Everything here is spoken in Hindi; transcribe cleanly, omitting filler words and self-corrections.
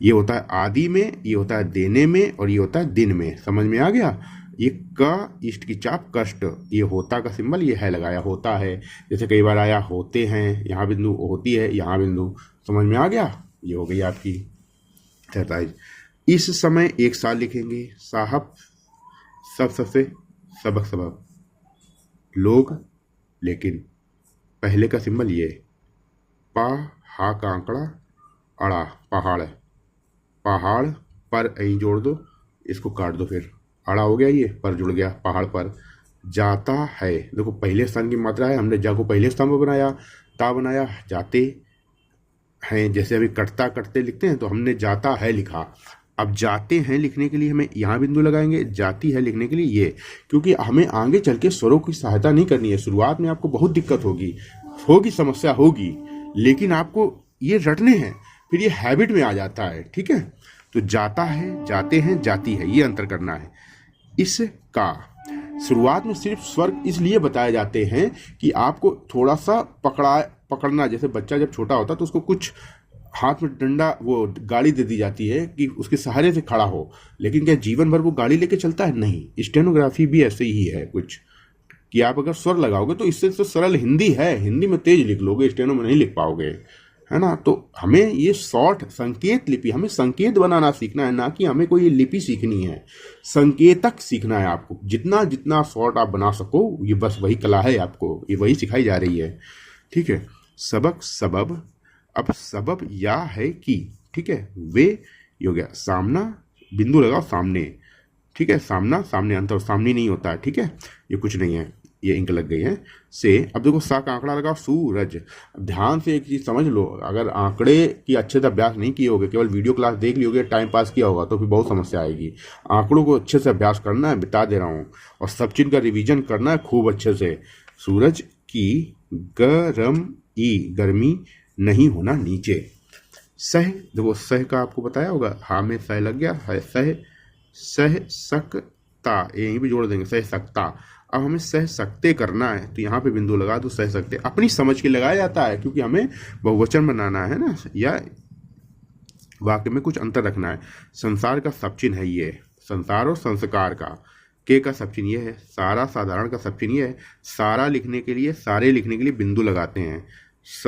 ये होता है आदि में, ये होता है देने में, और ये होता है दिन में। समझ में आ गया। ये क इष्ट की चाप कष्ट, ये होता का सिंबल ये है लगाया, होता है। जैसे कई बार आया होते हैं, यहाँ बिंदु, होती है यहाँ बिंदु। समझ में आ गया। ये हो गई आपकी 43। इस समय एक साल लिखेंगे। साहब, सब सबसे, सबक सबब, लोग, लेकिन। पहले का सिंबल ये, पा हा का आंकड़ा, अड़ा, पहाड़, पहाड़ पर ऐ जोड़ दो, इसको काट दो, फिर अड़ा हो गया, ये पर जुड़ गया, पहाड़ पर। जाता है, देखो पहले स्थान की मात्रा है, हमने जा को पहले स्थान पर बनाया, ता बनाया, जाते हैं। जैसे अभी कटता कटते लिखते हैं तो हमने जाता है लिखा। अब जाते हैं लिखने के लिए हमें यहाँ बिंदु लगाएंगे, जाती है लिखने के लिए ये, क्योंकि हमें आगे चल के स्वरों की सहायता नहीं करनी है। शुरुआत में आपको बहुत दिक्कत होगी, समस्या होगी, लेकिन आपको ये रटने हैं, फिर ये हैबिट में आ जाता है। ठीक है, तो जाता है, जाते हैं, जाती है, ये अंतर करना है। इसका शुरुआत में सिर्फ स्वर इसलिए बताए जाते हैं कि आपको थोड़ा सा पकड़ना। जैसे बच्चा जब छोटा होता है तो उसको कुछ हाथ में डंडा, वो गाड़ी दे दी जाती है कि उसके सहारे से खड़ा हो, लेकिन क्या जीवन भर वो गाड़ी लेके चलता है? नहीं। स्टेनोग्राफी भी ऐसे ही है कुछ, कि आप अगर स्वर लगाओगे तो इससे तो सरल हिंदी है, हिंदी में तेज लिख लोगे, स्टेनो में नहीं लिख पाओगे, है ना। तो हमें ये शॉर्ट संकेत लिपि, हमें संकेत बनाना सीखना है, ना कि हमें कोई लिपि सीखनी है। संकेतक सीखना है आपको। जितना जितना शॉर्ट आप बना सको, ये बस वही कला है आपको, ये वही सिखाई जा रही है। ठीक है, सबक सबब। अब सबब या है कि, ठीक है, वे ये हो गया। सामना, बिंदु लगाओ सामने, ठीक है, सामना, सामने, अंतर सामने नहीं होता है। ठीक है, ये कुछ नहीं है, ये इंक लग गई है। से, अब देखो सा का आंकड़ा लगाओ, सूरज। अब ध्यान से एक चीज समझ लो, अगर आंकड़े की अच्छे से अभ्यास नहीं किए होगे, केवल वीडियो क्लास देख लियोगे, टाइम पास किया होगा, तो फिर बहुत समस्या आएगी। आंकड़ों को अच्छे से अभ्यास करना है, बता दे रहा हूँ, और सब चीज का रिविजन करना है खूब अच्छे से। सूरज की गर्मी नहीं होना नीचे। सह, देखो सह का आपको बताया होगा, हा में सह लग गया है, सह सकता, यहीं भी जोड़ देंगे, सह सकता। अब हमें सह सकते करना है, तो यहाँ पे बिंदु लगा दो, सह सकते। अपनी समझ के लगाया जाता है, क्योंकि हमें बहुवचन बनाना है ना, या वाक्य में कुछ अंतर रखना है। संसार का सब चिन्ह है ये, संसार और संस्कार का। के का सब चिन्ह ये है, सारा साधारण का सब चिन्ह ये है। सारा लिखने के लिए, सारे लिखने के लिए बिंदु लगाते हैं।